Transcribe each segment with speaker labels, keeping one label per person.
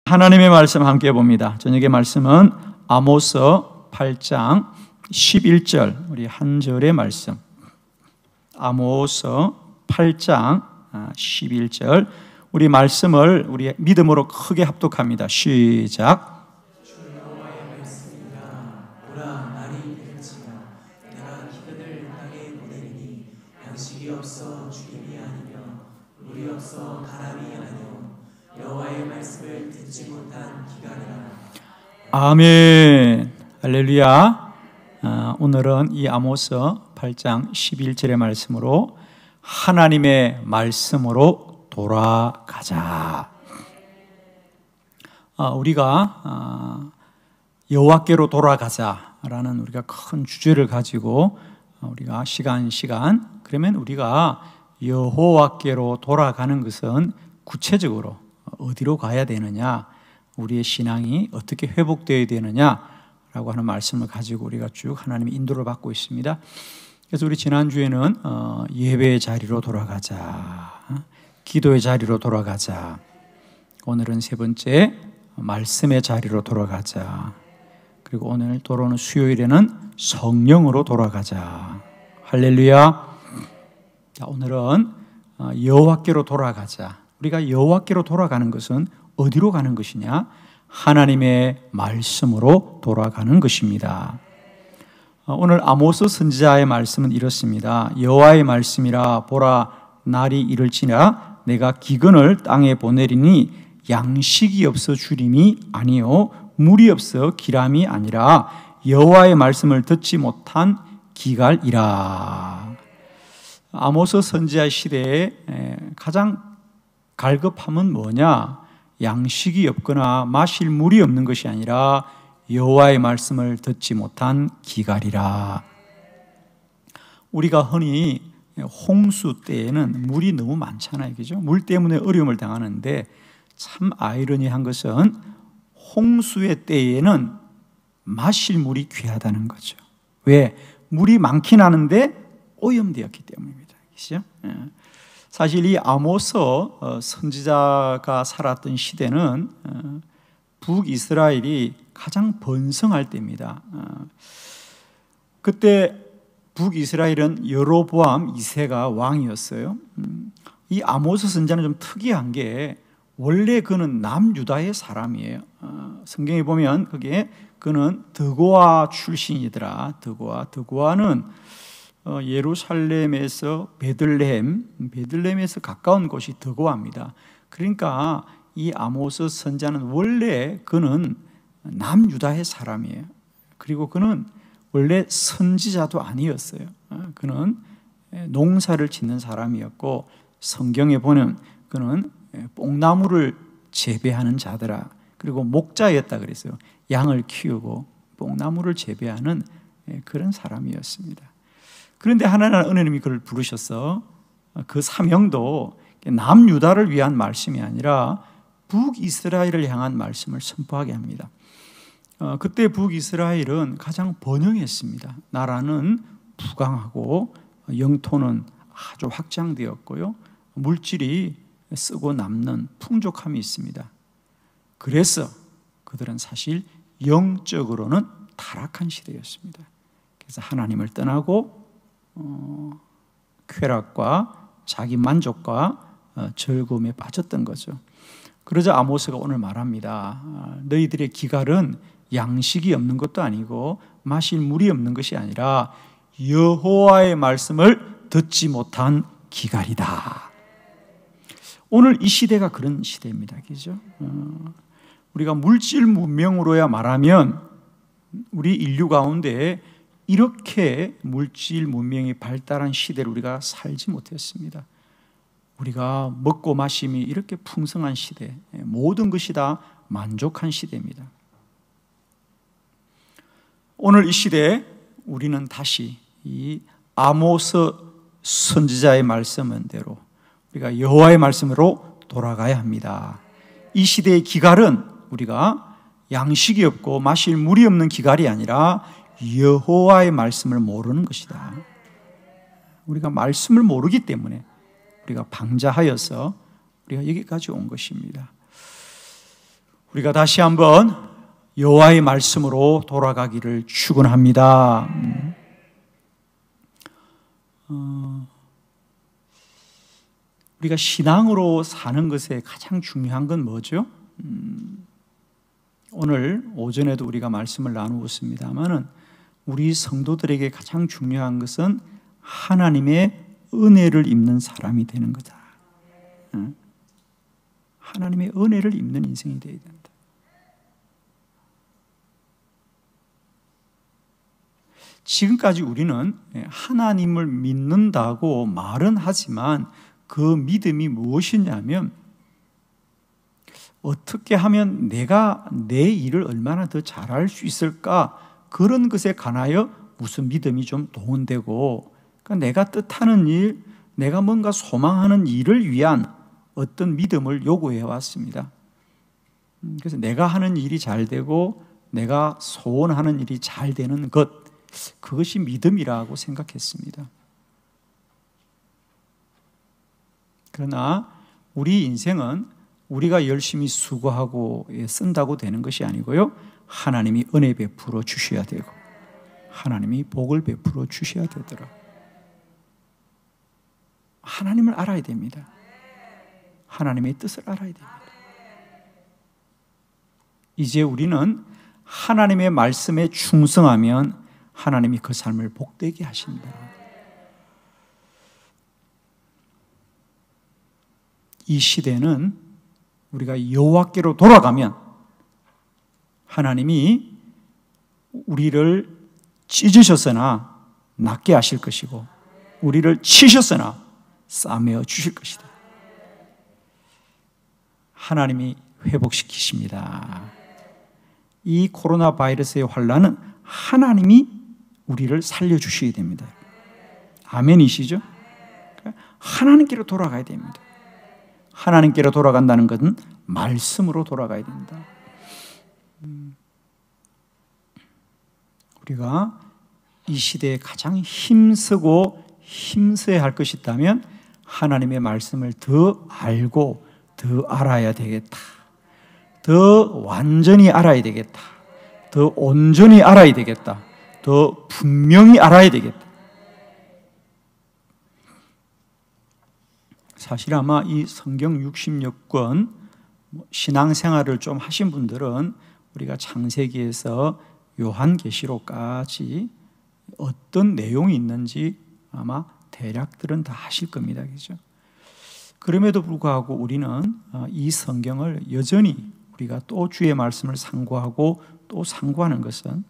Speaker 1: 하나님의 말씀 함께 봅니다. 저녁의 말씀은 아모스 8장 11절, 우리 한 절의 말씀. 아모스 8장 11절, 우리 말씀을 우리 믿음으로 크게 합독합니다. 시작. 아멘. 할렐루야. 오늘은 이 아모스 8장 11절의 말씀으로 하나님의 말씀으로 돌아가자. 우리가 여호와께로 돌아가자라는 우리가 큰 주제를 가지고 우리가 시간 그러면 우리가 여호와께로 돌아가는 것은 구체적으로 어디로 가야 되느냐, 우리의 신앙이 어떻게 회복되어야 되느냐라고 하는 말씀을 가지고 우리가 쭉 하나님의 인도를 받고 있습니다. 그래서 우리 지난주에는 예배의 자리로 돌아가자, 기도의 자리로 돌아가자, 오늘은 세 번째 말씀의 자리로 돌아가자, 그리고 오늘 돌아오는 수요일에는 성령으로 돌아가자. 할렐루야. 오늘은 여호와께로 돌아가자. 우리가 여호와께로 돌아가는 것은 어디로 가는 것이냐? 하나님의 말씀으로 돌아가는 것입니다. 오늘 아모스 선지자의 말씀은 이렇습니다. 여호와의 말씀이라, 보라 날이 이를지라 내가 기근을 땅에 보내리니 양식이 없어 주림이 아니요 물이 없어 기람이 아니라 여호와의 말씀을 듣지 못한 기갈이라. 아모스 선지자 시대에 가장 갈급함은 뭐냐? 양식이 없거나 마실 물이 없는 것이 아니라 여호와의 말씀을 듣지 못한 기갈이라. 우리가 흔히 홍수 때에는 물이 너무 많잖아요, 그죠? 물 때문에 어려움을 당하는데 참 아이러니한 것은 홍수의 때에는 마실 물이 귀하다는 거죠. 왜? 물이 많긴 하는데 오염되었기 때문입니다, 그죠? 사실 이 아모스 선지자가 살았던 시대는 북이스라엘이 가장 번성할 때입니다. 그때 북이스라엘은 여로보암 2세가 왕이었어요. 이 아모스 선지자는 좀 특이한 게 원래 그는 남유다의 사람이에요. 성경에 보면 거기에 그는 드고아 출신이더라. 드고아는 예루살렘에서 베들레헴에서 가까운 곳이 드고아입니다. 그러니까 이 아모스 선지자는 원래 그는 남유다의 사람이에요. 그리고 그는 원래 선지자도 아니었어요. 그는 농사를 짓는 사람이었고, 성경에 보면 그는 뽕나무를 재배하는 자더라. 그리고 목자였다 그랬어요. 양을 키우고 뽕나무를 재배하는 그런 사람이었습니다. 그런데 하나님은 은혜님이 그를 부르셔서 그 사명도 남유다를 위한 말씀이 아니라 북이스라엘을 향한 말씀을 선포하게 합니다. 그때 북이스라엘은 가장 번영했습니다. 나라는 부강하고 영토는 아주 확장되었고요, 물질이 쓰고 남는 풍족함이 있습니다. 그래서 그들은 사실 영적으로는 타락한 시대였습니다. 그래서 하나님을 떠나고 쾌락과 자기 만족과 즐거움에 빠졌던 거죠. 그러자 아모스가 오늘 말합니다. 너희들의 기갈은 양식이 없는 것도 아니고 마실 물이 없는 것이 아니라 여호와의 말씀을 듣지 못한 기갈이다. 오늘 이 시대가 그런 시대입니다, 그죠? 우리가 물질 문명으로야 말하면 우리 인류 가운데 이렇게 물질 문명이 발달한 시대를 우리가 살지 못했습니다. 우리가 먹고 마심이 이렇게 풍성한 시대, 모든 것이 다 만족한 시대입니다. 오늘 이 시대에 우리는 다시 이 아모스 선지자의 말씀대로 우리가 여호와의 말씀으로 돌아가야 합니다. 이 시대의 기갈은 우리가 양식이 없고 마실 물이 없는 기갈이 아니라 여호와의 말씀을 모르는 것이다. 우리가 말씀을 모르기 때문에 우리가 방자하여서 우리가 여기까지 온 것입니다. 우리가 다시 한번 여호와의 말씀으로 돌아가기를 축원합니다. 우리가 신앙으로 사는 것에 가장 중요한 건 뭐죠? 오늘 오전에도 우리가 말씀을 나누었습니다만은 우리 성도들에게 가장 중요한 것은 하나님의 은혜를 입는 사람이 되는 거다. 하나님의 은혜를 입는 인생이 되어야 된다. 지금까지 우리는 하나님을 믿는다고 말은 하지만 그 믿음이 무엇이냐면 어떻게 하면 내가 내 일을 얼마나 더 잘할 수 있을까, 그런 것에 관하여 무슨 믿음이 좀 동원되고, 그러니까 내가 뜻하는 일, 내가 뭔가 소망하는 일을 위한 어떤 믿음을 요구해 왔습니다. 그래서 내가 하는 일이 잘 되고 내가 소원하는 일이 잘 되는 것, 그것이 믿음이라고 생각했습니다. 그러나 우리 인생은 우리가 열심히 수고하고 쓴다고 되는 것이 아니고요, 하나님이 은혜 베풀어 주셔야 되고 하나님이 복을 베풀어 주셔야 되더라. 하나님을 알아야 됩니다. 하나님의 뜻을 알아야 됩니다. 이제 우리는 하나님의 말씀에 충성하면 하나님이 그 삶을 복되게 하신다. 이 시대는 우리가 여호와께로 돌아가면 하나님이 우리를 찢으셨으나 낫게 하실 것이고 우리를 치셨으나 싸매어 주실 것이다. 하나님이 회복시키십니다. 이 코로나 바이러스의 환란은 하나님이 우리를 살려주셔야 됩니다. 아멘이시죠? 하나님께로 돌아가야 됩니다. 하나님께로 돌아간다는 것은 말씀으로 돌아가야 된다. 우리가 이 시대에 가장 힘쓰고 힘써야 할 것이 있다면 하나님의 말씀을 더 알고 더 알아야 되겠다. 더 완전히 알아야 되겠다. 더 온전히 알아야 되겠다. 더 분명히 알아야 되겠다. 사실 아마 이 성경 60여 권 신앙생활을 좀 하신 분들은 우리가 창세기에서 요한계시록까지 어떤 내용이 있는지 아마 대략들은 다 아실 겁니다. 그죠? 그럼에도 불구하고 우리는 이 성경을 여전히 우리가 또 주의 말씀을 상고하고 또 상고하는 것은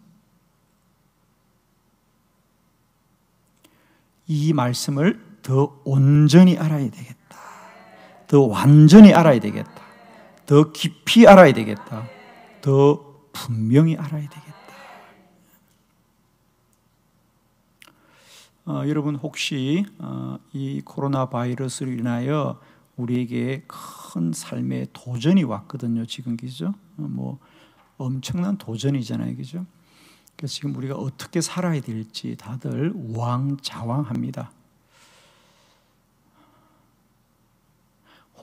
Speaker 1: 이 말씀을 더 온전히 알아야 되겠다. 더 완전히 알아야 되겠다. 더 깊이 알아야 되겠다. 더 분명히 알아야 되겠다. 여러분 혹시 이 코로나 바이러스로 인하여 우리에게 큰 삶의 도전이 왔거든요. 지금 그죠? 뭐 엄청난 도전이잖아요. 그죠? 그래서 지금 우리가 어떻게 살아야 될지 다들 우왕좌왕합니다.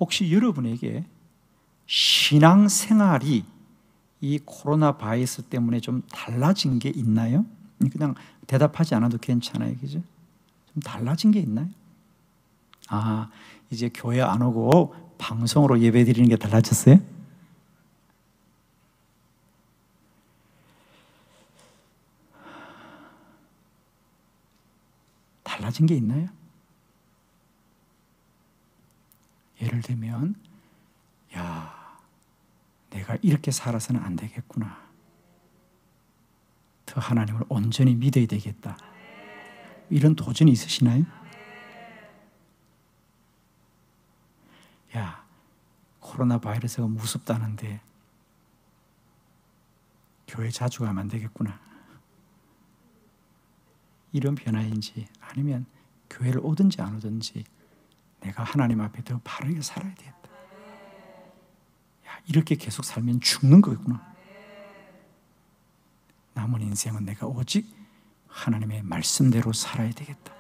Speaker 1: 혹시 여러분에게 신앙생활이 이 코로나 바이러스 때문에 좀 달라진 게 있나요? 그냥 대답하지 않아도 괜찮아요. 그죠? 좀 달라진 게 있나요? 아, 이제 교회 안 오고 방송으로 예배 드리는 게 달라졌어요? 달라진 게 있나요? 예를 들면, 야, 내가 이렇게 살아서는 안 되겠구나. 더 하나님을 온전히 믿어야 되겠다. 이런 도전이 있으시나요? 야, 코로나 바이러스가 무섭다는데 교회 자주 가면 안 되겠구나. 이런 변화인지 아니면 교회를 오든지 안 오든지 내가 하나님 앞에 더 바르게 살아야 되겠다. 야, 이렇게 계속 살면 죽는 거구나. 남은 인생은 내가 오직 하나님의 말씀대로 살아야 되겠다.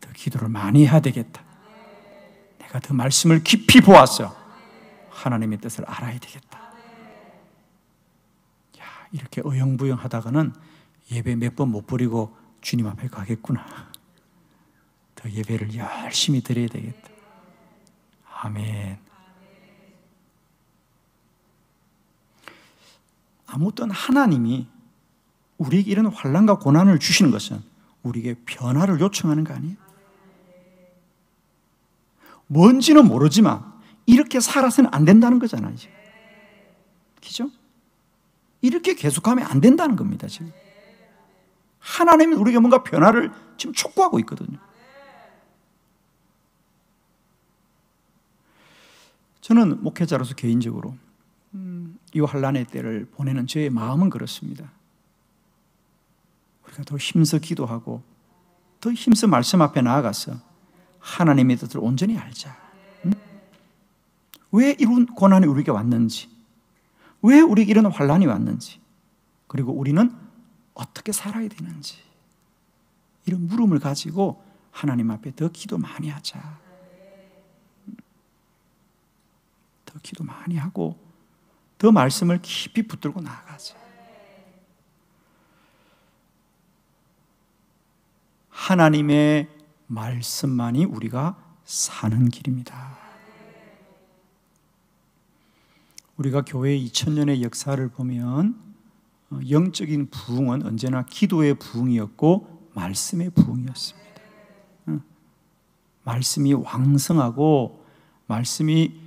Speaker 1: 더 기도를 많이 해야 되겠다. 내가 더 말씀을 깊이 보아서 하나님의 뜻을 알아야 되겠다. 이렇게 어영부영 하다가는 예배 몇 번 못 버리고 주님 앞에 가겠구나. 더 예배를 열심히 드려야 되겠다. 아멘. 아무튼 하나님이 우리에게 이런 환난과 고난을 주시는 것은 우리에게 변화를 요청하는 거 아니에요? 뭔지는 모르지만 이렇게 살아서는 안 된다는 거잖아요. 그죠? 이렇게 계속하면 안 된다는 겁니다. 지금 하나님은 우리에게 뭔가 변화를 지금 촉구하고 있거든요. 저는 목회자로서 개인적으로 이 환난의 때를 보내는 저의 마음은 그렇습니다. 우리가 더 힘써 기도하고 더 힘써 말씀 앞에 나아가서 하나님의 뜻을 온전히 알자. 왜 이런 고난이 우리에게 왔는지, 왜 우리에게 이런 환난이 왔는지, 그리고 우리는 어떻게 살아야 되는지, 이런 물음을 가지고 하나님 앞에 더 기도 많이 하자. 더 기도 많이 하고 더 말씀을 깊이 붙들고 나아가자. 하나님의 말씀만이 우리가 사는 길입니다. 우리가 교회의 2000년의 역사를 보면 영적인 부흥은 언제나 기도의 부흥이었고 말씀의 부흥이었습니다. 말씀이 왕성하고 말씀이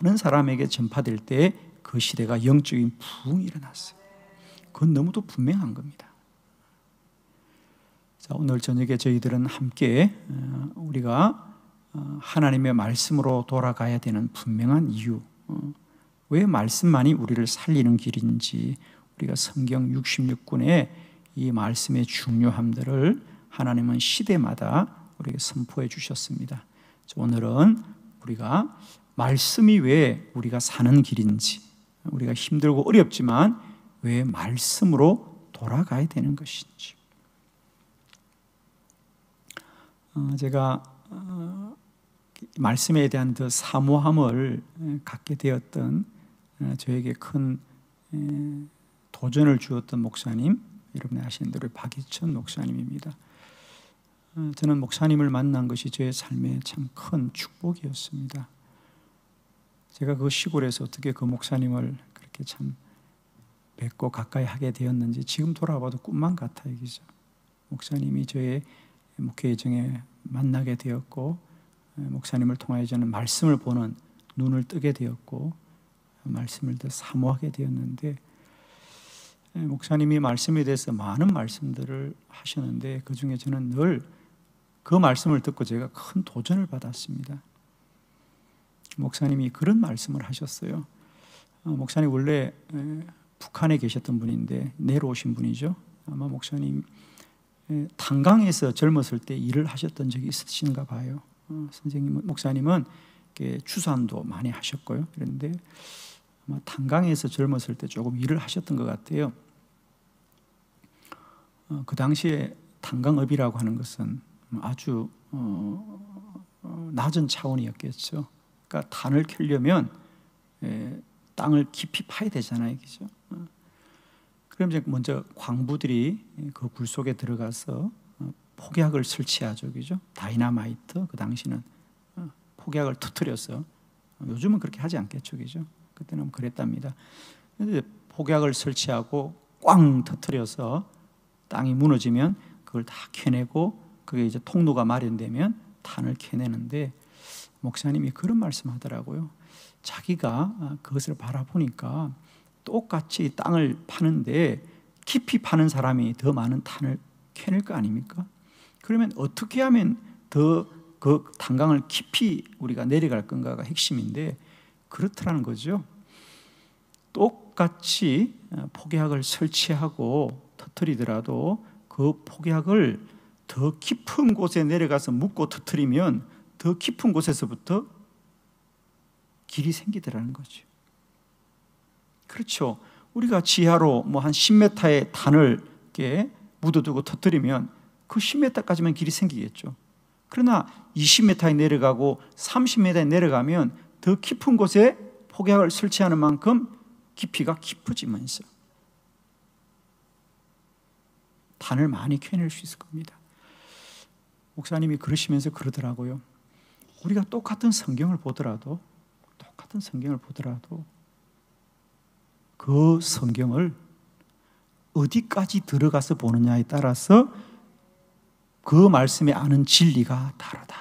Speaker 1: 많은 사람에게 전파될 때 그 시대가 영적인 부흥이 일어났어요. 그건 너무도 분명한 겁니다. 자, 오늘 저녁에 저희들은 함께 우리가 하나님의 말씀으로 돌아가야 되는 분명한 이유, 왜 말씀만이 우리를 살리는 길인지, 우리가 성경 66권의 이 말씀의 중요함들을 하나님은 시대마다 우리에게 선포해 주셨습니다. 오늘은 우리가 말씀이 왜 우리가 사는 길인지, 우리가 힘들고 어렵지만 왜 말씀으로 돌아가야 되는 것인지. 제가 말씀에 대한 더 사모함을 갖게 되었던, 저에게 큰 도전을 주었던 목사님, 여러분이 아시는 대로 박희천 목사님입니다. 저는 목사님을 만난 것이 저의 삶에 참 큰 축복이었습니다. 제가 그 시골에서 어떻게 그 목사님을 그렇게 참 뵙고 가까이 하게 되었는지 지금 돌아봐도 꿈만 같아요. 그죠? 목사님이 저의 목회 여정에 만나게 되었고, 목사님을 통하여 저는 말씀을 보는 눈을 뜨게 되었고, 말씀을 더 사모하게 되었는데, 목사님이 말씀에 대해서 많은 말씀들을 하셨는데 그 중에 저는 늘 그 말씀을 듣고 제가 큰 도전을 받았습니다. 목사님이 그런 말씀을 하셨어요. 목사님 원래 북한에 계셨던 분인데 내려오신 분이죠. 아마 목사님 탄강에서 젊었을 때 일을 하셨던 적이 있으신가 봐요. 선생님은, 목사님은 추산도 많이 하셨고요. 그런데 아마 탄강에서 젊었을 때 조금 일을 하셨던 것 같아요. 그 당시에 탄강업이라고 하는 것은 아주 낮은 차원이었겠죠. 그러니까 탄을 캐려면 땅을 깊이 파야 되잖아요, 그죠? 그럼 이제 먼저 광부들이 그 굴 속에 들어가서 폭약을 설치하죠, 그죠? 다이나마이트, 그 당시는 폭약을 터뜨려서, 요즘은 그렇게 하지 않겠죠, 그죠? 그때는 그랬답니다. 그런데 폭약을 설치하고 꽝 터뜨려서 땅이 무너지면 그걸 다 캐내고, 그게 이제 통로가 마련되면 탄을 캐내는데, 목사님이 그런 말씀하더라고요. 자기가 그것을 바라보니까 똑같이 땅을 파는데 깊이 파는 사람이 더 많은 탄을 캐낼 거 아닙니까? 그러면 어떻게 하면 더 그 탄강을 깊이 우리가 내려갈 건가가 핵심인데, 그렇더라는 거죠. 똑같이 폭약을 설치하고 터뜨리더라도 그 폭약을 더 깊은 곳에 내려가서 묻고 터뜨리면 더 깊은 곳에서부터 길이 생기더라는 거죠. 그렇죠. 우리가 지하로 뭐 한 10m의 탄을 이렇게 묻어두고 터뜨리면 그 10m까지만 길이 생기겠죠. 그러나 20m에 내려가고 30m에 내려가면 더 깊은 곳에 폭약을 설치하는 만큼 깊이가 깊어지면서 단을 많이 캐낼 수 있을 겁니다. 목사님이 그러시면서 그러더라고요. 우리가 똑같은 성경을 보더라도 그 성경을 어디까지 들어가서 보느냐에 따라서 그 말씀에 아는 진리가 다르다.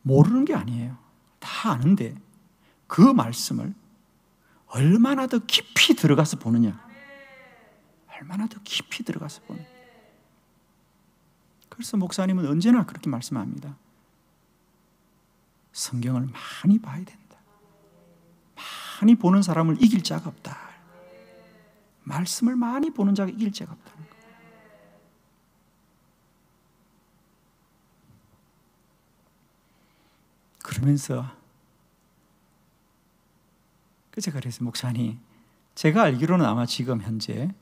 Speaker 1: 모르는 게 아니에요. 다 아는데 그 말씀을 얼마나 더 깊이 들어가서 보느냐. 얼마나 더 깊이 들어가서 보느냐. 그래서 목사님은 언제나 그렇게 말씀합니다. 성경을 많이 봐야 된다. 많이 보는 사람을 이길 자가 없다. 말씀을 많이 보는 자가 이길 자가 없다는 거예요. 그러면서 제가 그래서 목사님, 제가 알기로는 아마 지금 현재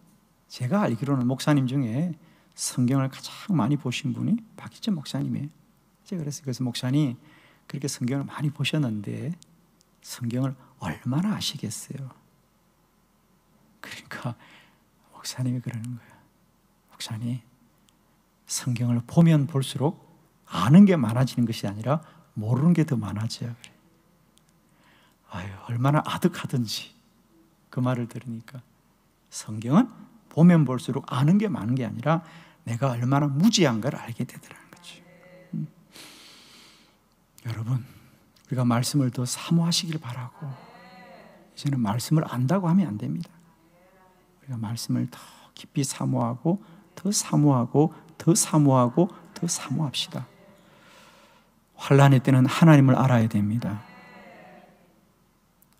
Speaker 1: 제가 알기로는 목사님 중에 성경을 가장 많이 보신 분이 박희천 목사님이에요. 제가 그래서 목사님 그렇게 성경을 많이 보셨는데 성경을 얼마나 아시겠어요? 그러니까 목사님이 그러는 거예요. 목사님, 성경을 보면 볼수록 아는 게 많아지는 것이 아니라 모르는 게 더 많아져요. 아유, 얼마나 아득하든지. 그 말을 들으니까 성경은 보면 볼수록 아는 게 많은 게 아니라 내가 얼마나 무지한가를 알게 되더라는 거죠. 여러분, 우리가 말씀을 더 사모하시길 바라고, 이제는 말씀을 안다고 하면 안 됩니다. 우리가 말씀을 더 깊이 사모하고 더 사모하고 더 사모하고 더 사모합시다. 환난의 때는 하나님을 알아야 됩니다.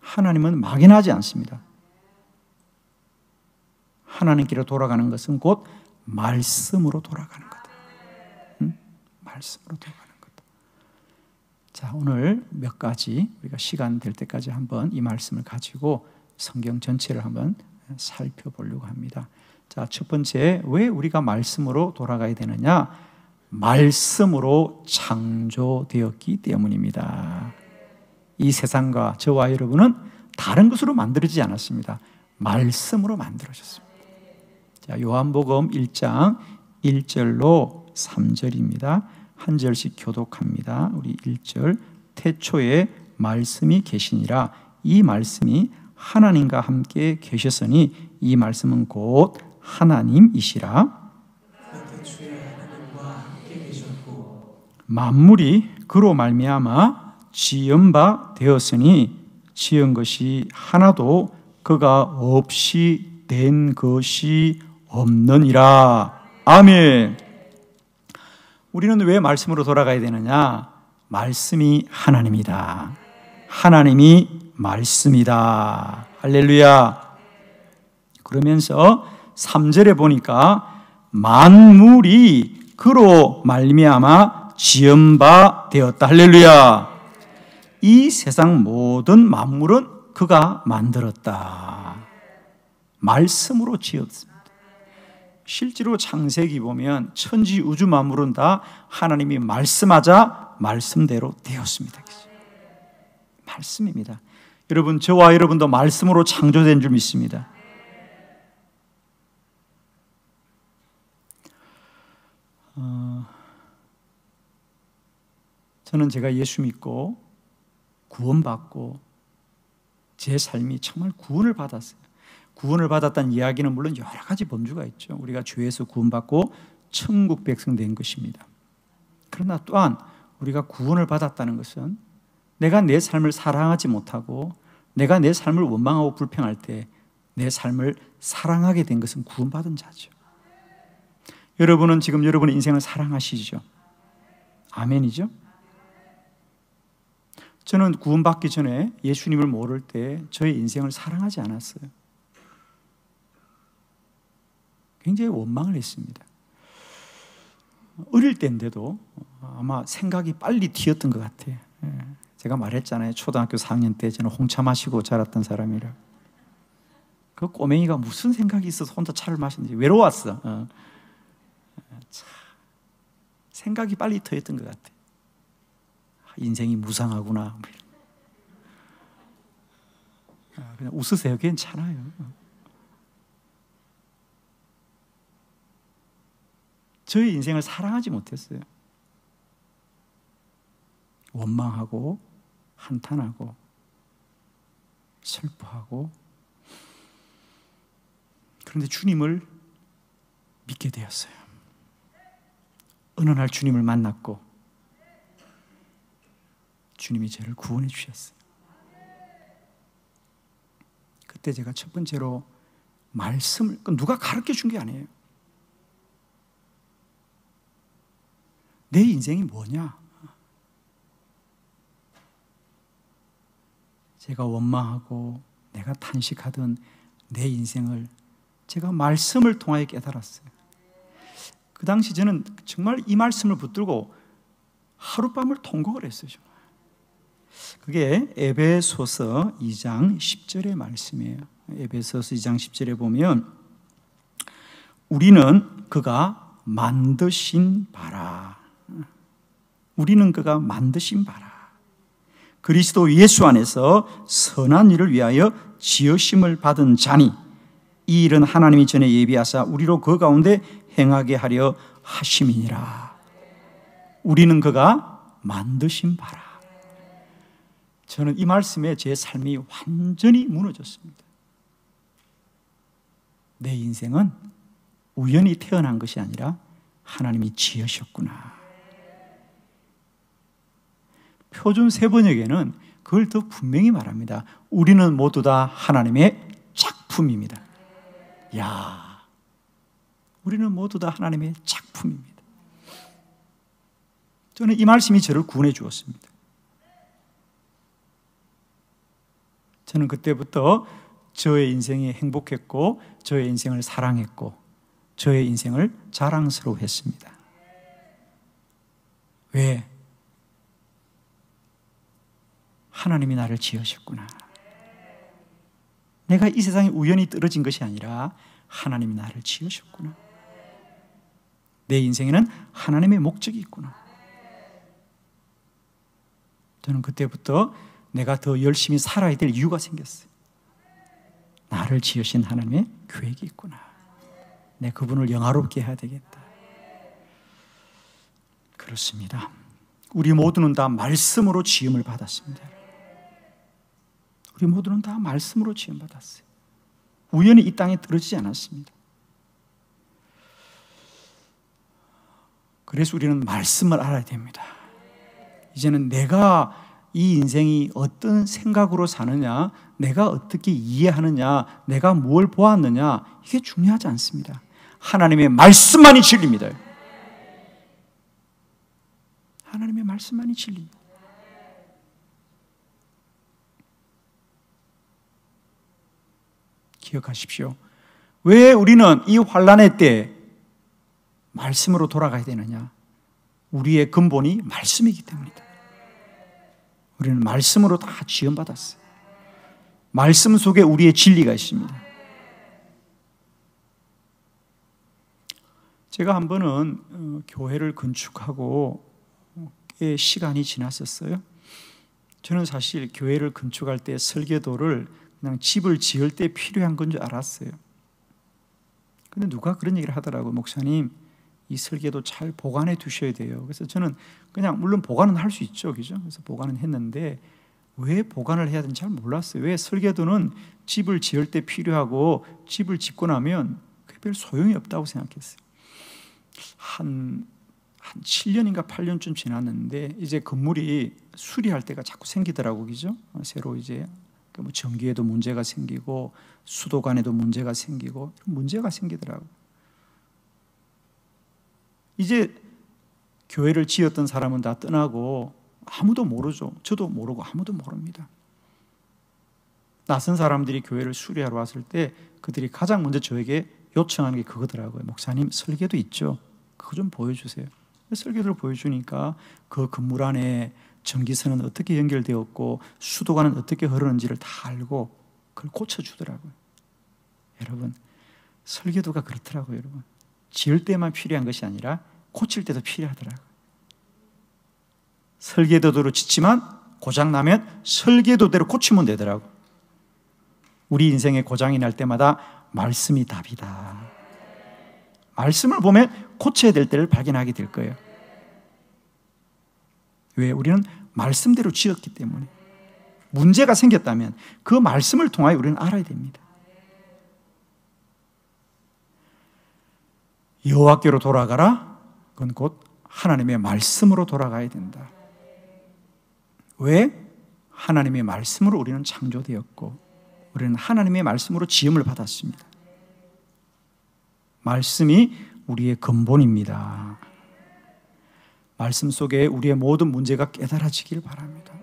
Speaker 1: 하나님은 막연하지 않습니다. 하나님께로 돌아가는 것은 곧 말씀으로 돌아가는 거다. 말씀으로 돌아가는 거다. 자, 오늘 몇 가지 우리가 시간 될 때까지 한번 이 말씀을 가지고 성경 전체를 한번 살펴보려고 합니다. 자, 첫 번째, 왜 우리가 말씀으로 돌아가야 되느냐? 말씀으로 창조되었기 때문입니다. 이 세상과 저와 여러분은 다른 것으로 만들어지지 않았습니다. 말씀으로 만들어졌습니다. 자, 요한복음 1장 1절로 3절입니다. 한 절씩 교독합니다. 우리 1절, 태초에 말씀이 계시니라. 이 말씀이 하나님과 함께 계셨으니 이 말씀은 곧 하나님이시라. 만물이 그로 말미암아 지은 바 되었으니 지은 것이 하나도 그가 없이 된 것이 없느니라. 아멘. 우리는 왜 말씀으로 돌아가야 되느냐? 말씀이 하나님이다. 하나님이 말씀이다. 할렐루야. 그러면서 3절에 보니까 만물이 그로 말미암아 지은 바 되었다. 할렐루야. 이 세상 모든 만물은 그가 만들었다. 말씀으로 지었습니다. 실제로 창세기 보면 천지 우주 만물은 다 하나님이 말씀하자 말씀대로 되었습니다. 말씀입니다. 여러분, 저와 여러분도 말씀으로 창조된 줄 믿습니다. 저는 제가 예수 믿고 구원받고 제 삶이 정말 구원을 받았어요. 구원을 받았다는 이야기는 물론 여러 가지 범주가 있죠. 우리가 죄에서 구원받고 천국 백성 된 것입니다. 그러나 또한 우리가 구원을 받았다는 것은 내가 내 삶을 사랑하지 못하고 내가 내 삶을 원망하고 불평할 때 내 삶을 사랑하게 된 것은 구원받은 자죠. 여러분은 지금 여러분의 인생을 사랑하시죠? 아멘이죠? 저는 구원받기 전에 예수님을 모를 때 저의 인생을 사랑하지 않았어요. 굉장히 원망을 했습니다. 어릴 때인데도 아마 생각이 빨리 튀었던 것 같아요. 제가 말했잖아요. 초등학교 4학년 때 저는 홍차 마시고 자랐던 사람이라. 그 꼬맹이가 무슨 생각이 있어서 혼자 차를 마시는지 외로웠어. 생각이 빨리 터였던 것 같아요. 인생이 무상하구나. 그냥 웃으세요. 괜찮아요. 저의 인생을 사랑하지 못했어요. 원망하고 한탄하고 슬퍼하고. 그런데 주님을 믿게 되었어요. 어느 날 주님을 만났고 주님이 저를 구원해 주셨어요. 그때 제가 첫 번째로 말씀을, 누가 가르쳐 준 게 아니에요. 내 인생이 뭐냐? 제가 원망하고 내가 탄식하던 내 인생을 제가 말씀을 통하여 깨달았어요. 그 당시 저는 정말 이 말씀을 붙들고 하룻밤을 통곡을 했어요. 정말. 그게 에베소서 2장 10절의 말씀이에요. 에베소서 2장 10절에 보면 우리는 그가 만드신 바라. 우리는 그가 만드신 바라. 그리스도 예수 안에서 선한 일을 위하여 지으심을 받은 자니 이 일은 하나님이 전에 예비하사 우리로 그 가운데 행하게 하려 하심이니라. 우리는 그가 만드신 바라. 저는 이 말씀에 제 삶이 완전히 무너졌습니다. 내 인생은 우연히 태어난 것이 아니라 하나님이 지으셨구나. 표준 세번역에는 그걸 더 분명히 말합니다. 우리는 모두 다 하나님의 작품입니다. 야, 우리는 모두 다 하나님의 작품입니다. 저는 이 말씀이 저를 구원해 주었습니다. 저는 그때부터 저의 인생이 행복했고 저의 인생을 사랑했고 저의 인생을 자랑스러워했습니다. 왜? 하나님이 나를 지으셨구나. 내가 이 세상에 우연히 떨어진 것이 아니라 하나님이 나를 지으셨구나. 내 인생에는 하나님의 목적이 있구나. 저는 그때부터 내가 더 열심히 살아야 될 이유가 생겼어요. 나를 지으신 하나님의 계획이 있구나. 내 그분을 영화롭게 해야 되겠다. 그렇습니다. 우리 모두는 다 말씀으로 지음을 받았습니다. 우리 모두는 다 말씀으로 지음 받았어요. 우연히 이 땅에 떨어지지 않았습니다. 그래서 우리는 말씀을 알아야 됩니다. 이제는 내가 이 인생이 어떤 생각으로 사느냐, 내가 어떻게 이해하느냐, 내가 뭘 보았느냐, 이게 중요하지 않습니다. 하나님의 말씀만이 진리입니다. 하나님의 말씀만이 진리입니다. 기억하십시오. 왜 우리는 이 환난의 때 말씀으로 돌아가야 되느냐? 우리의 근본이 말씀이기 때문이다. 우리는 말씀으로 다 지음받았어요. 말씀 속에 우리의 진리가 있습니다. 제가 한 번은 교회를 건축하고 꽤 시간이 지났었어요. 저는 사실 교회를 건축할 때 설계도를 그냥 집을 지을 때 필요한 건 줄 알았어요. 근데 누가 그런 얘기를 하더라고요. 목사님, 이 설계도 잘 보관해 두셔야 돼요. 그래서 저는 그냥 물론 보관은 할 수 있죠, 그죠? 그래서 보관은 했는데 왜 보관을 해야 되는지 잘 몰랐어요. 왜 설계도는 집을 지을 때 필요하고 집을 짓고 나면 그게 별 소용이 없다고 생각했어요. 한 7년인가 8년쯤 지났는데 이제 건물이 수리할 때가 자꾸 생기더라고요, 그죠? 새로 이제 뭐 전기에도 문제가 생기고 수도관에도 문제가 생기고 문제가 생기더라고요. 이제 교회를 지었던 사람은 다 떠나고 아무도 모르죠. 저도 모르고 아무도 모릅니다. 낯선 사람들이 교회를 수리하러 왔을 때 그들이 가장 먼저 저에게 요청하는 게 그거더라고요. 목사님, 설계도 있죠? 그거 좀 보여주세요. 설계도를 보여주니까 그 건물 안에 전기선은 어떻게 연결되었고 수도관은 어떻게 흐르는지를 다 알고 그걸 고쳐주더라고요. 여러분, 설계도가 그렇더라고요. 여러분, 지을 때만 필요한 것이 아니라 고칠 때도 필요하더라고요. 설계도대로 짓지만 고장나면 설계도대로 고치면 되더라고요. 우리 인생에 고장이 날 때마다 말씀이 답이다. 말씀을 보면 고쳐야 될 때를 발견하게 될 거예요. 왜? 우리는 말씀대로 지었기 때문에. 문제가 생겼다면 그 말씀을 통하여 우리는 알아야 됩니다. 여호와께로 돌아가라. 그건 곧 하나님의 말씀으로 돌아가야 된다. 왜? 하나님의 말씀으로 우리는 창조되었고 우리는 하나님의 말씀으로 지음을 받았습니다. 말씀이 우리의 근본입니다. 말씀 속에 우리의 모든 문제가 깨달아지길 바랍니다.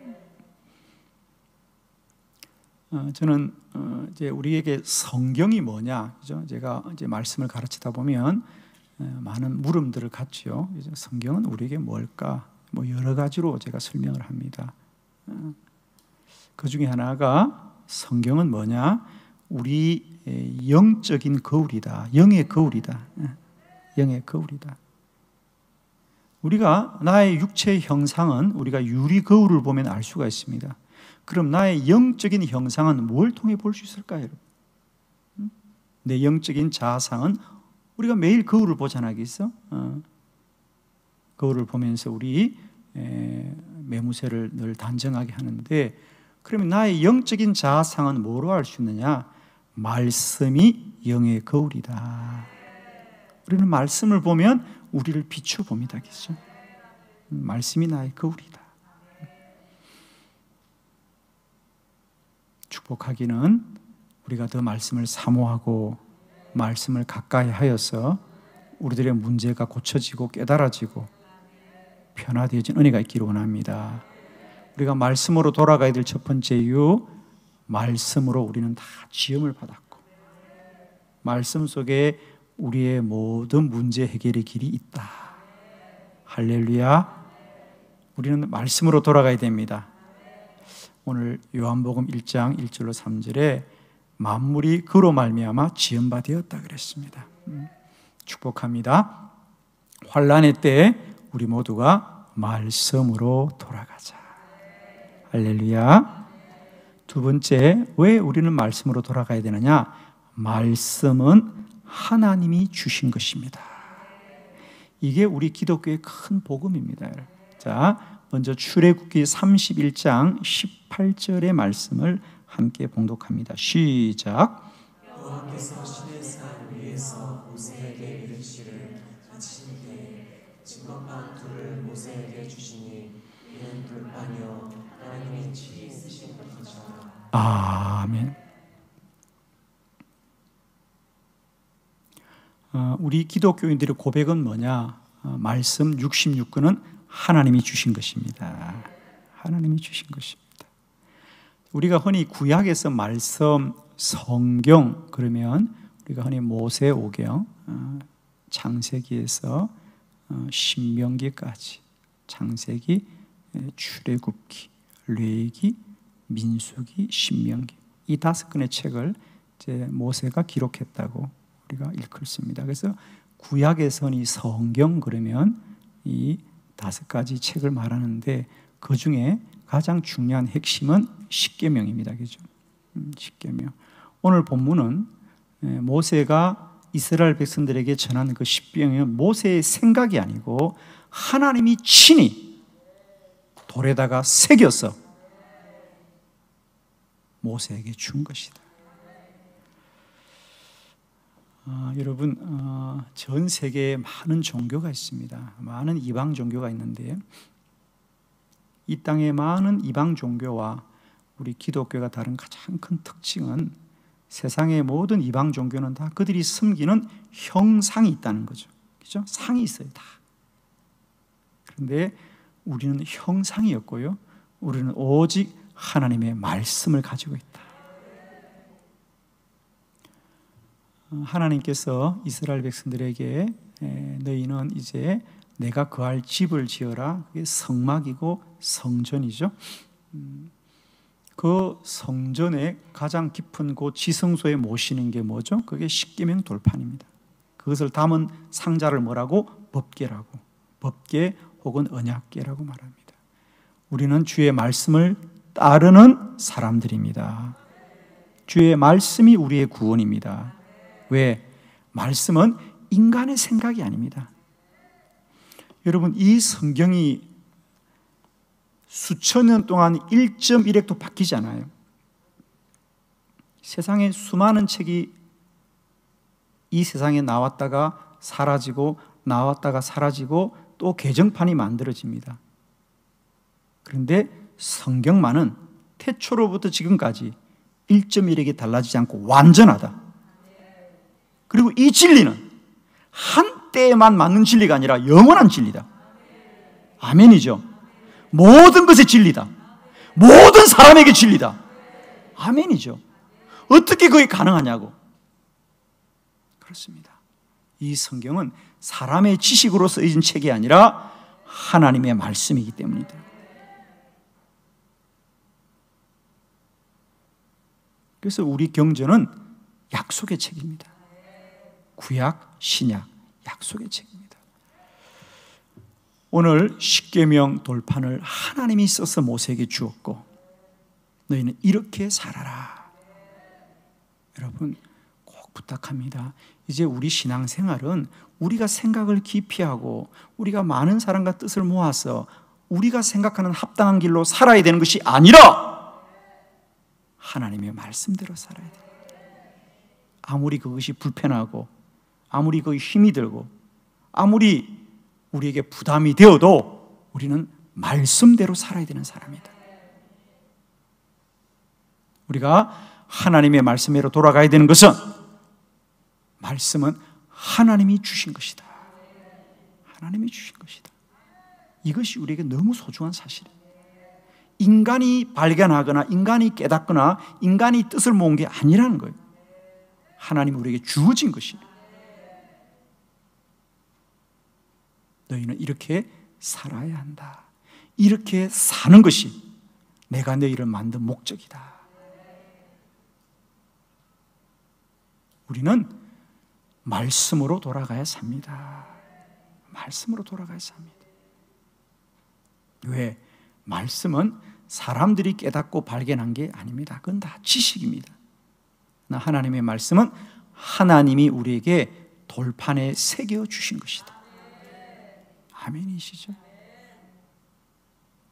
Speaker 1: 저는 이제 우리에게 성경이 뭐냐, 그죠? 제가 이제 말씀을 가르치다 보면 많은 물음들을 갖죠. 성경은 우리에게 뭘까? 뭐 여러 가지로 제가 설명을 합니다. 그 중에 하나가 성경은 뭐냐? 우리 영적인 거울이다. 영의 거울이다. 영의 거울이다. 우리가 나의 육체의 형상은 우리가 유리 거울을 보면 알 수가 있습니다. 그럼 나의 영적인 형상은 뭘 통해 볼 수 있을까요? 내 영적인 자아상은 우리가 매일 거울을 보잖아요. 거울을 보면서 우리 매무새를 늘 단정하게 하는데, 그러면 나의 영적인 자아상은 뭐로 알 수 있느냐? 말씀이 영의 거울이다. 우리는 말씀을 보면 우리를 비춰봅니다. 그렇죠? 말씀이 나의 거울이다. 축복하기는 우리가 더 말씀을 사모하고 말씀을 가까이 하여서 우리들의 문제가 고쳐지고 깨달아지고 변화되어진 은혜가 있기를 원합니다. 우리가 말씀으로 돌아가야 될 첫 번째 이유, 말씀으로 우리는 다 지음을 받았고 말씀 속에 우리의 모든 문제 해결의 길이 있다. 할렐루야. 우리는 말씀으로 돌아가야 됩니다. 오늘 요한복음 1장 1절로 3절에 만물이 그로 말미암아 지음바 되었다 그랬습니다. 축복합니다. 환난의 때에 우리 모두가 말씀으로 돌아가자. 할렐루야. 두 번째, 왜 우리는 말씀으로 돌아가야 되느냐? 말씀은 하나님이 주신 것입니다. 이게 우리 기독교의 큰 복음입니다. 자, 먼저 출애굽기 31장 18절의 말씀을 함께 봉독합니다. 시작.
Speaker 2: 여호와께서 시내산 위에서 모세에게 이르시기를 아침에 증거판 둘을 모세에게 주시니 이는 불판이요 하나님이 친히 쓰신 것이라.
Speaker 1: 아멘. 우리 기독교인들의 고백은 뭐냐? 말씀 66권은 하나님이 주신 것입니다. 하나님이 주신 것입니다. 우리가 흔히 구약에서 말씀, 성경 그러면 우리가 흔히 모세오경, 창세기에서 신명기까지, 창세기, 출애굽기, 레위기, 민수기, 신명기, 이 5권의 책을 이제 모세가 기록했다고 우리가 일컫습니다. 그래서 구약에서는 이 성경 그러면 이 5가지 책을 말하는데 그 중에 가장 중요한 핵심은 십계명입니다. 그죠? 십계명. 오늘 본문은 모세가 이스라엘 백성들에게 전한 그 십계명은 모세의 생각이 아니고 하나님이 친히 돌에다가 새겨서 모세에게 준 것이다. 여러분, 전 세계에 많은 종교가 있습니다. 많은 이방 종교가 있는데 이 땅의 많은 이방 종교와 우리 기독교가 다른 가장 큰 특징은 세상의 모든 이방 종교는 다 그들이 섬기는 형상이 있다는 거죠. 그죠? 상이 있어요, 다. 그런데 우리는 형상이 없고요. 우리는 오직 하나님의 말씀을 가지고 있다. 하나님께서 이스라엘 백성들에게 너희는 이제 내가 거할 집을 지어라. 그게 성막이고 성전이죠. 그 성전의 가장 깊은 곳 지성소에 모시는 게 뭐죠? 그게 십계명 돌판입니다. 그것을 담은 상자를 뭐라고? 법궤라고. 법궤 혹은 언약궤라고 말합니다. 우리는 주의 말씀을 따르는 사람들입니다. 주의 말씀이 우리의 구원입니다. 왜? 말씀은 인간의 생각이 아닙니다. 여러분, 이 성경이 수천 년 동안 1.1획도 바뀌지 않아요. 세상에 수많은 책이 이 세상에 나왔다가 사라지고 나왔다가 사라지고 또 개정판이 만들어집니다. 그런데 성경만은 태초로부터 지금까지 1.1획이 달라지지 않고 완전하다. 그리고 이 진리는 한때에만 맞는 진리가 아니라 영원한 진리다. 아멘이죠. 모든 것의 진리다. 모든 사람에게 진리다. 아멘이죠. 어떻게 그게 가능하냐고. 그렇습니다. 이 성경은 사람의 지식으로 쓰여진 책이 아니라 하나님의 말씀이기 때문이다. 그래서 우리 경전은 약속의 책입니다. 구약, 신약, 약속의 책입니다. 오늘 십계명 돌판을 하나님이 써서 모세에게 주었고 너희는 이렇게 살아라. 여러분 꼭 부탁합니다. 이제 우리 신앙생활은 우리가 생각을 깊이 하고 우리가 많은 사람과 뜻을 모아서 우리가 생각하는 합당한 길로 살아야 되는 것이 아니라 하나님의 말씀대로 살아야 돼요. 아무리 그것이 불편하고 아무리 그것이 힘이 들고 아무리 우리에게 부담이 되어도 우리는 말씀대로 살아야 되는 사람이다. 우리가 하나님의 말씀대로 돌아가야 되는 것은 말씀은 하나님이 주신 것이다. 하나님이 주신 것이다. 이것이 우리에게 너무 소중한 사실이에요. 인간이 발견하거나 인간이 깨닫거나 인간이 뜻을 모은 게 아니라는 거예요. 하나님이 우리에게 주어진 것이에요. 너희는 이렇게 살아야 한다. 이렇게 사는 것이 내가 너희를 만든 목적이다. 우리는 말씀으로 돌아가야 삽니다. 말씀으로 돌아가야 삽니다. 왜? 말씀은 사람들이 깨닫고 발견한 게 아닙니다. 그건 다 지식입니다. 하나님의 말씀은 하나님이 우리에게 돌판에 새겨주신 것이다. 아멘이시죠?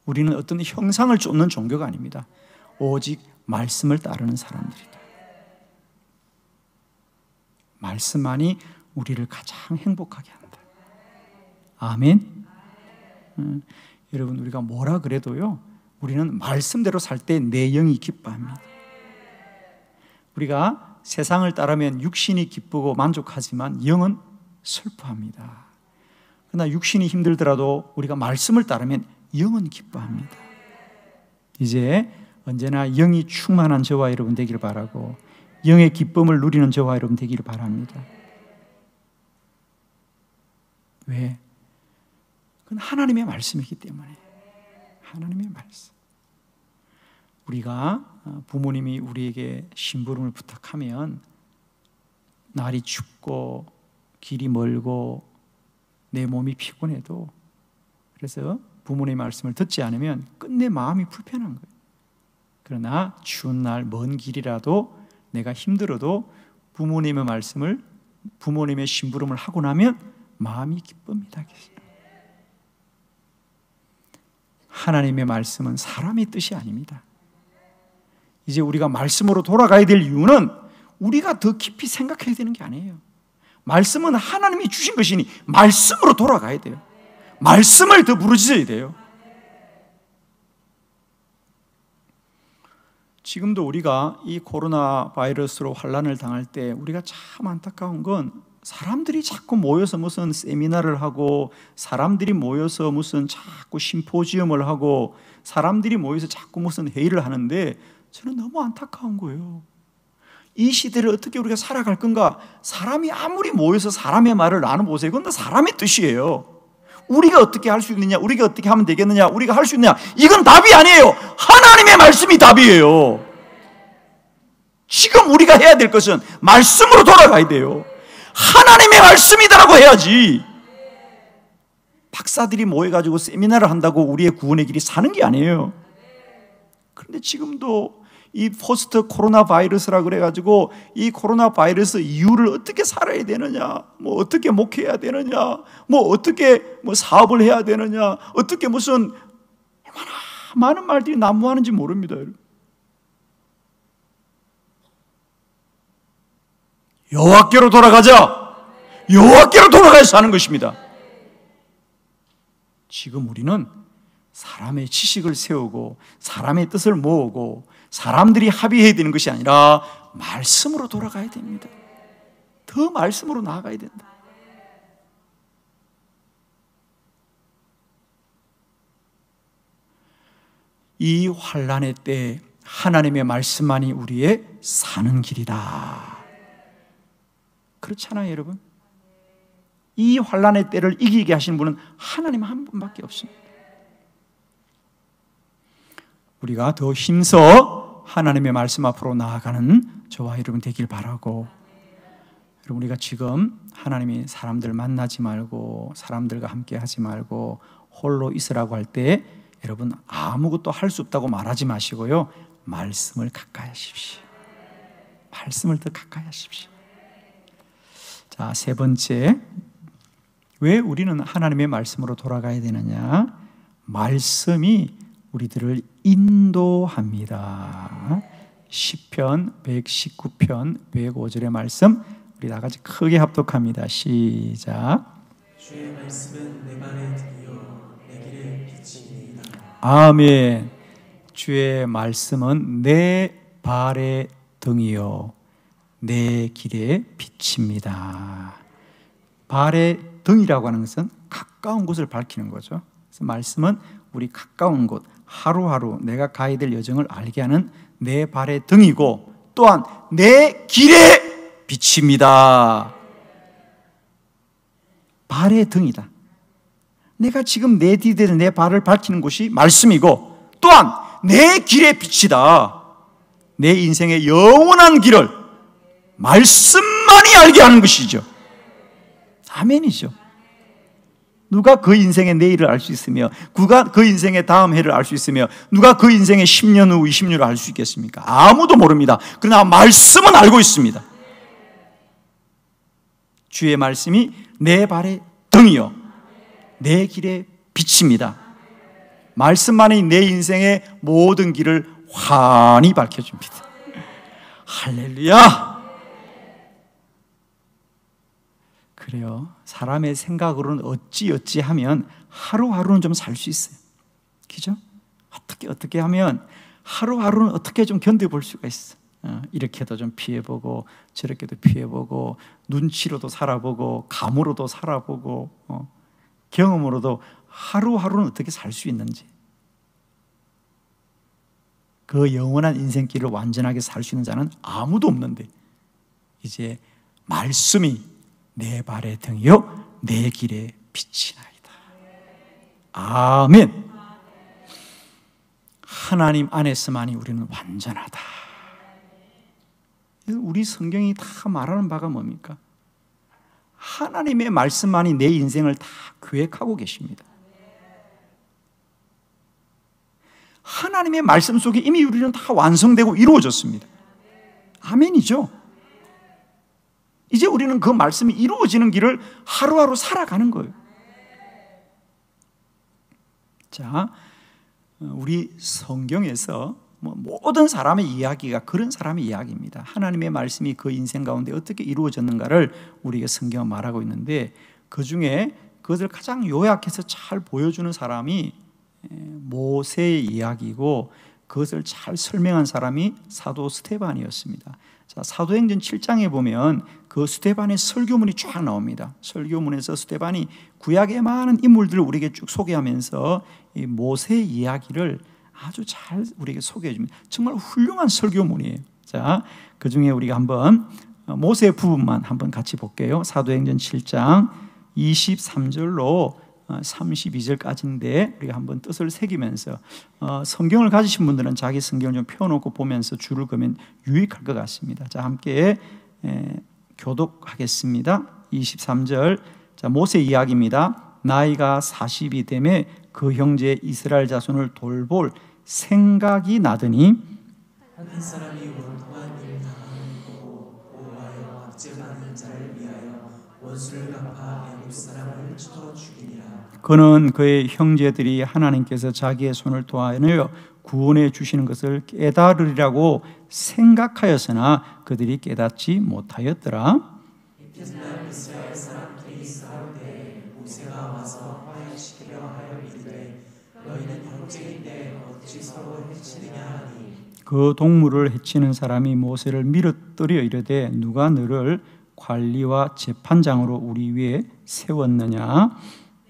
Speaker 1: 우리는 어떤 형상을 쫓는 종교가 아닙니다. 오직 말씀을 따르는 사람들이다. 말씀만이 우리를 가장 행복하게 한다. 아멘. 여러분 우리가 뭐라 그래도요 우리는 말씀대로 살 때 내 영이 기뻐합니다. 우리가 세상을 따르면 육신이 기쁘고 만족하지만 영은 슬퍼합니다. 그러나 육신이 힘들더라도 우리가 말씀을 따르면 영은 기뻐합니다. 이제 언제나 영이 충만한 저와 여러분 되기를 바라고 영의 기쁨을 누리는 저와 여러분 되기를 바랍니다. 왜? 그건 하나님의 말씀이기 때문에. 하나님의 말씀. 우리가 부모님이 우리에게 심부름을 부탁하면 날이 춥고 길이 멀고 내 몸이 피곤해도 그래서 부모님의 말씀을 듣지 않으면 끝내 마음이 불편한 거예요. 그러나 추운 날 먼 길이라도 내가 힘들어도 부모님의 말씀을 부모님의 심부름을 하고 나면 마음이 기쁩니다. 하나님의 말씀은 사람의 뜻이 아닙니다. 이제 우리가 말씀으로 돌아가야 될 이유는 우리가 더 깊이 생각해야 되는 게 아니에요. 말씀은 하나님이 주신 것이니 말씀으로 돌아가야 돼요. 말씀을 더 부르짖어야 돼요. 지금도 우리가 이 코로나 바이러스로 환난을 당할 때 우리가 참 안타까운 건 사람들이 자꾸 모여서 무슨 세미나를 하고 사람들이 모여서 무슨 자꾸 심포지엄을 하고 사람들이 모여서 자꾸 무슨 회의를 하는데 저는 너무 안타까운 거예요. 이 시대를 어떻게 우리가 살아갈 건가? 사람이 아무리 모여서 사람의 말을 나눠보세요. 그건 다 사람의 뜻이에요. 우리가 어떻게 할 수 있느냐, 우리가 어떻게 하면 되겠느냐, 우리가 할 수 있느냐, 이건 답이 아니에요. 하나님의 말씀이 답이에요. 지금 우리가 해야 될 것은 말씀으로 돌아가야 돼요. 하나님의 말씀이다라고 해야지. 박사들이 모여가지고 세미나를 한다고 우리의 구원의 길이 사는 게 아니에요. 그런데 지금도 이 포스트 코로나 바이러스라 그래가지고 이 코로나 바이러스 이후를 어떻게 살아야 되느냐, 뭐 어떻게 목회해야 되느냐, 뭐 어떻게 뭐 사업을 해야 되느냐, 어떻게 무슨 얼마나 많은 말들이 난무하는지 모릅니다. 여호와께로 돌아가자. 여호와께로 돌아가서 하는 것입니다. 지금 우리는 사람의 지식을 세우고 사람의 뜻을 모으고 사람들이 합의해야 되는 것이 아니라 말씀으로 돌아가야 됩니다. 더 말씀으로 나아가야 된다. 이 환난의 때 하나님의 말씀만이 우리의 사는 길이다. 그렇잖아요, 여러분. 이 환난의 때를 이기게 하시는 분은 하나님 한 분밖에 없습니다. 우리가 더 힘써 하나님의 말씀 앞으로 나아가는 저와 여러분 되길 바라고, 여러분 우리가 지금 하나님이 사람들 만나지 말고 사람들과 함께 하지 말고 홀로 있으라고 할 때 여러분 아무것도 할 수 없다고 말하지 마시고요, 말씀을 가까이 하십시오. 말씀을 더 가까이 하십시오. 자, 세 번째, 왜 우리는 하나님의 말씀으로 돌아가야 되느냐? 말씀이 우리들을 인도합니다. 시편 119편 105절의 말씀 우리 다 같이 크게 합독합니다. 시작.
Speaker 2: 주의 말씀은 내 발에 등이요 내 길에 빛이니이다.
Speaker 1: 아멘. 주의 말씀은 내 발의 등이요 내 길의 빛입니다. 발의 등이라고 하는 것은 가까운 곳을 밝히는 거죠. 그래서 말씀은 우리 가까운 곳, 하루하루 내가 가야 될 여정을 알게 하는 내 발의 등이고 또한 내 길의 빛입니다. 발의 등이다. 내가 지금 내 뒤에 내 발을 밝히는 곳이 말씀이고 또한 내 길의 빛이다. 내 인생의 영원한 길을 말씀만이 알게 하는 것이죠. 아멘이죠. 누가 그 인생의 내일을 알 수 있으며 누가 그 인생의 다음 해를 알 수 있으며 누가 그 인생의 10년 후 20년을 알 수 있겠습니까? 아무도 모릅니다. 그러나 말씀은 알고 있습니다. 주의 말씀이 내 발의 등이요 내 길의 빛입니다. 말씀만이 내 인생의 모든 길을 환히 밝혀줍니다. 할렐루야. 그래요. 사람의 생각으로는 어찌 하면 하루하루는 좀 살 수 있어요. 그죠? 어떻게 하면 하루하루는 어떻게 좀 견뎌볼 수가 있어. 이렇게도 좀 피해보고 저렇게도 피해보고 눈치로도 살아보고 감으로도 살아보고 경험으로도 하루하루는 어떻게 살 수 있는지, 그 영원한 인생길을 완전하게 살 수 있는 자는 아무도 없는데 이제 말씀이 내 발의 등이요 내 길의 빛이나이다. 아멘. 하나님 안에서만이 우리는 완전하다. 우리 성경이 다 말하는 바가 뭡니까? 하나님의 말씀만이 내 인생을 다 계획하고 계십니다. 하나님의 말씀 속에 이미 우리는 다 완성되고 이루어졌습니다. 아멘이죠. 이제 우리는 그 말씀이 이루어지는 길을 하루하루 살아가는 거예요. 자, 우리 성경에서 모든 사람의 이야기가 그런 사람의 이야기입니다. 하나님의 말씀이 그 인생 가운데 어떻게 이루어졌는가를 우리에게 성경은 말하고 있는데, 그 중에 그것을 가장 요약해서 잘 보여주는 사람이 모세의 이야기이고 그것을 잘 설명한 사람이 사도 스데반이었습니다. 자, 사도행전 7장에 보면 그 스데반의 설교문이 쫙 나옵니다. 설교문에서 스데반이 구약의 많은 인물들을 우리에게 쭉 소개하면서 이 모세의 이야기를 아주 잘 우리에게 소개해 줍니다. 정말 훌륭한 설교문이에요. 자, 그 중에 우리가 한번 모세 부분만 한번 같이 볼게요. 사도행전 7장 23절로 32절까지인데 우리가 한번 뜻을 새기면서 성경을 가지신 분들은 자기 성경을 좀 펴놓고 보면서 줄을 그으면 유익할 것 같습니다. 자, 함께 교독하겠습니다. 23절. 자, 모세 이야기입니다. 나이가 40이 되매 그 형제 이스라엘 자손을 돌볼 생각이 나더니
Speaker 2: 한 사람이 원통한 일 당하고 보호하여 압제받는 자를 위하여 원수를 갚아 애국 사람을 쳐 죽이니라.
Speaker 1: 그는 그의 형제들이 하나님께서 자기의 손을 통하여 구원해 주시는 것을 깨달으리라고 생각하였으나 그들이 깨닫지 못하였더라.
Speaker 2: 이튿날 이스라엘 사람들이 싸울 때 모세가 와서 화해시키려 하여 이르되 너희는 형제인데 어찌 서로 해치느냐 하니
Speaker 1: 그 동물을 해치는 사람이 모세를 밀어뜨려 이르되 누가 너를 관리와 재판장으로 우리 위에 세웠느냐?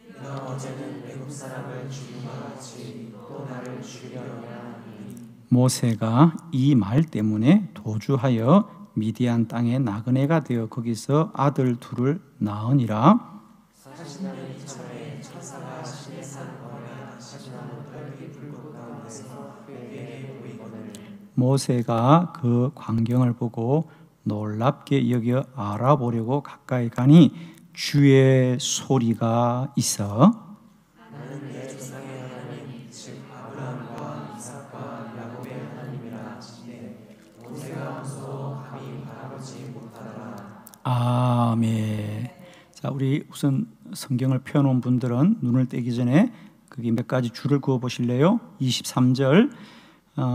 Speaker 2: 내가 어제는 애국 사람을 죽인 것 같이 또 나를 죽이려느냐 하니
Speaker 1: 모세가 이 말 때문에 도주하여 미디안 땅에 나그네가 되어 거기서 아들 둘을 낳으니라.
Speaker 2: 40년이 이전에 천사가 시내산 거리가 가시나무 떨기 불꽃 가운데서 그에게 보이거늘
Speaker 1: 모세가 그 광경을 보고 놀랍게 여겨 알아보려고 가까이 가니 주의 소리가 있어
Speaker 2: 나는 내 조상의 하나님 즉 아브라함과 이삭과 야곱의 하나님이라 하시되 모세가 무서워 감히 바라보지 못하더라.
Speaker 1: 아멘. 자, 우리 우선 성경을 펴놓은 분들은 눈을 떼기 전에 거기 몇 가지 줄을 그어 보실래요? 23절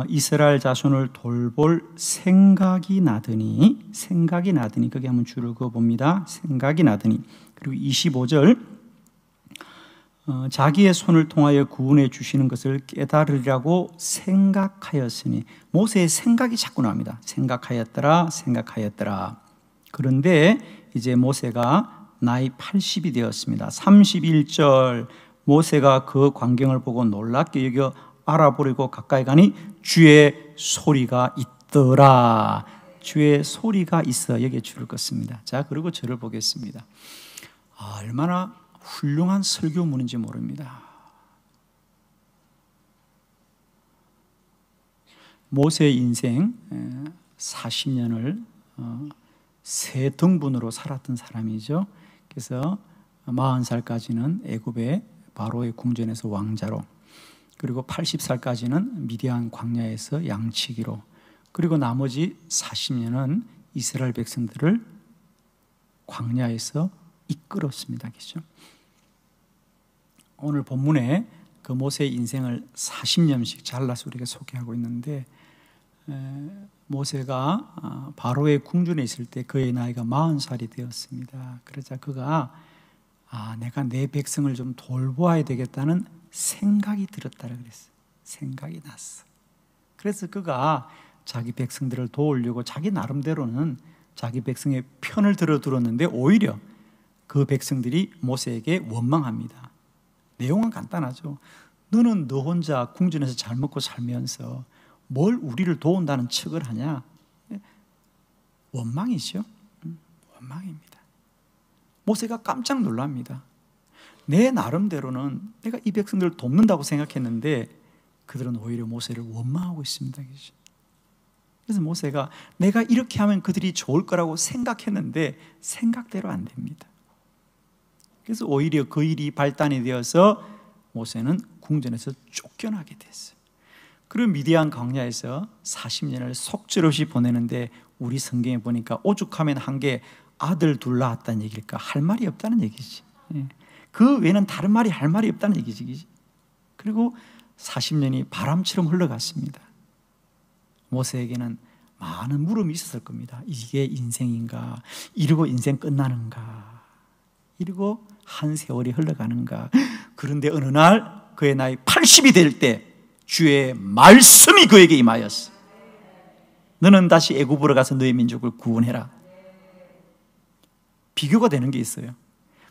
Speaker 1: 이스라엘 자손을 돌볼 생각이 나더니 거기 한번 줄을 그어 봅니다. 생각이 나더니. 그리고 25절 자기의 손을 통하여 구원해 주시는 것을 깨달으리라고 생각하였으니 모세의 생각이 자꾸 나옵니다. 생각하였더라. 그런데 이제 모세가 나이 80이 되었습니다. 31절 모세가 그 광경을 보고 놀랍게 여겨 알아보려고 가까이 가니 주의 소리가 있더라. 주의 소리가 있어. 여기에 줄을 긋습니다. 자, 그리고 저를 보겠습니다. 얼마나 훌륭한 설교문인지 모릅니다. 모세의 인생 40년을 세 등분으로 살았던 사람이죠. 그래서 40살까지는 애굽의 바로의 궁전에서 왕자로, 그리고 80살까지는 미디안 광야에서 양치기로, 그리고 나머지 40년은 이스라엘 백성들을 광야에서 이끌었습니다. 그렇죠? 오늘 본문에 그 모세의 인생을 40년씩 잘라서 우리가 소개하고 있는데 모세가 바로의 궁전에 있을 때 그의 나이가 40살이 되었습니다. 그러자 그가 내가 내 백성을 좀 돌보아야 되겠다는 생각이 들었다고 그랬어요. 생각이 났어. 그래서 그가 자기 백성들을 도우려고 자기 나름대로는 자기 백성의 편을 들었는데 오히려 그 백성들이 모세에게 원망합니다. 내용은 간단하죠. 너는 너 혼자 궁전에서 잘 먹고 살면서 뭘 우리를 도운다는 척을 하냐? 원망이죠. 원망입니다. 모세가 깜짝 놀랍니다. 내 나름대로는 내가 이 백성들을 돕는다고 생각했는데 그들은 오히려 모세를 원망하고 있습니다. 그래서 모세가 내가 이렇게 하면 그들이 좋을 거라고 생각했는데 생각대로 안 됩니다. 그래서 오히려 그 일이 발단이 되어서 모세는 궁전에서 쫓겨나게 됐어요. 그리고 미디안 광야에서 40년을 속절없이 보내는데 우리 성경에 보니까 오죽하면 한 게 아들 둘 낳았다는 얘기일까? 할 말이 없다는 얘기지. 그 외에는 다른 말이 할 말이 없다는 얘기지. 그리고 40년이 바람처럼 흘러갔습니다. 모세에게는 많은 물음이 있었을 겁니다. 이게 인생인가? 이러고 인생 끝나는가? 이러고 한 세월이 흘러가는가? 그런데 어느 날 그의 나이 80이 될 때 주의 말씀이 그에게 임하였어. 너는 다시 애굽으로 가서 너의 민족을 구원해라. 비교가 되는 게 있어요.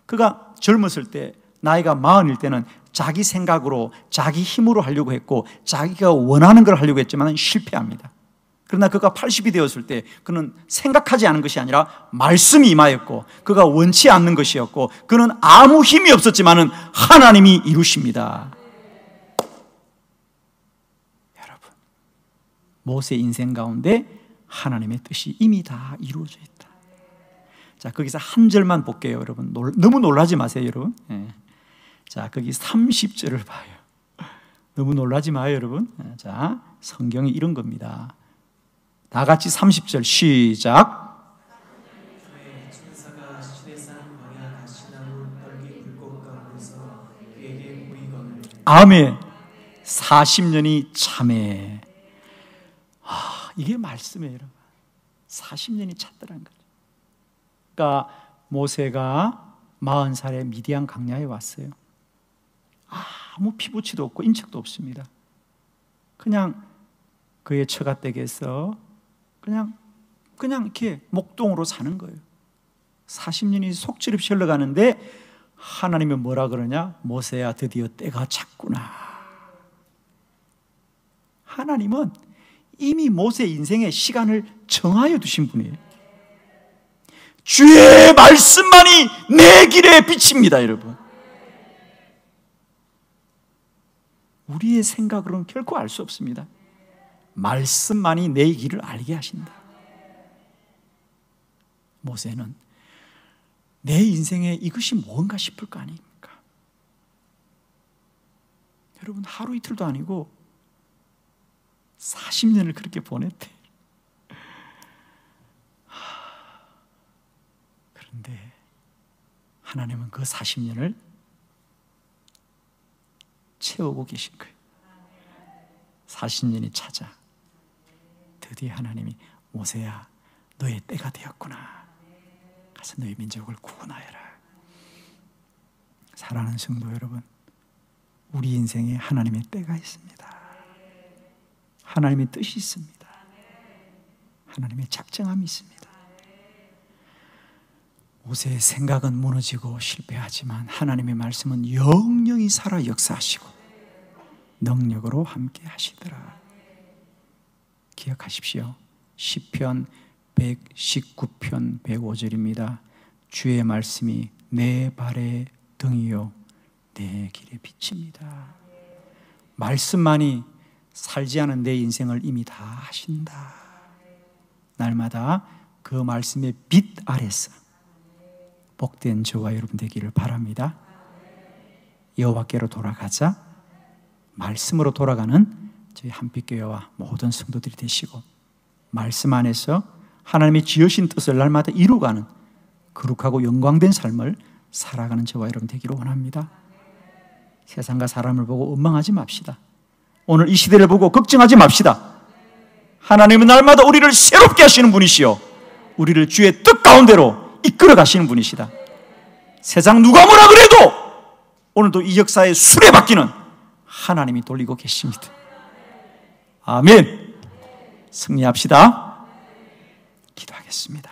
Speaker 1: 그가 젊었을 때 나이가 40일 때는 자기 생각으로 자기 힘으로 하려고 했고 자기가 원하는 걸 하려고 했지만 실패합니다. 그러나 그가 80이 되었을 때 그는 생각하지 않은 것이 아니라 말씀이 임하였고 그가 원치 않는 것이었고 그는 아무 힘이 없었지만 하나님이 이루십니다. 여러분, 모세의 인생 가운데 하나님의 뜻이 이미 다 이루어져 있다. 자, 거기서 한 절만 볼게요, 여러분. 너무 놀라지 마세요, 여러분. 자, 거기 30절을 봐요. 너무 놀라지 마요, 여러분. 자, 성경이 이런 겁니다. 다 같이 30절 시작.
Speaker 2: 천사가 시내산 광야 가시나무 떨기 불꽃 가운데서 그에게 보이거늘.
Speaker 1: 아멘. 40년이 참에. 이게 말씀이에요, 여러분. 40년이 찼더란 거죠. 그러니까 모세가 40살에 미디안 광야에 왔어요. 아무 피부치도 없고 인척도 없습니다. 그냥 그의 처가댁에서 그냥 이렇게 목동으로 사는 거예요. 40년이 속지없이 흘러가는데 하나님은 뭐라 그러냐? 모세야, 드디어 때가 찼구나. 하나님은 이미 모세 인생의 시간을 정하여 두신 분이에요. 주의 말씀만이 내 길에 빛입니다, 여러분. 우리의 생각으로는 결코 알 수 없습니다. 말씀만이 내 길을 알게 하신다. 모세는 내 인생에 이것이 뭔가 싶을 거 아닙니까? 여러분, 하루 이틀도 아니고 40년을 그렇게 보냈대. 그런데 하나님은 그 40년을 채우고 계신 거예요. 40년이 찾아 드디어 하나님이 모세야, 너의 때가 되었구나. 가서 너의 민족을 구원하여라. 사랑하는 성도 여러분, 우리 인생에 하나님의 때가 있습니다. 하나님의 뜻이 있습니다. 하나님의 작정함이 있습니다. 모세의 생각은 무너지고 실패하지만 하나님의 말씀은 영영히 살아 역사하시고 능력으로 함께 하시더라. 기억하십시오. 시편 119편 105절입니다. 주의 말씀이 내 발의 등이요 내 길의 빛입니다. 말씀만이 살지 않은 내 인생을 이미 다 하신다. 날마다 그 말씀의 빛 아래서 복된 저와 여러분 되기를 바랍니다. 여호와께로 돌아가자. 말씀으로 돌아가는 저희 한빛교회와 모든 성도들이 되시고 말씀 안에서 하나님이 지으신 뜻을 날마다 이루어가는 거룩하고 영광된 삶을 살아가는 저와 여러분 되기를 원합니다. 세상과 사람을 보고 원망하지 맙시다. 오늘 이 시대를 보고 걱정하지 맙시다. 하나님은 날마다 우리를 새롭게 하시는 분이시요 우리를 주의 뜻 가운데로 이끌어 가시는 분이시다. 세상 누가 뭐라 그래도 오늘도 이 역사의 수레바퀴는 하나님이 돌리고 계십니다. 아멘. 승리합시다. 기도하겠습니다.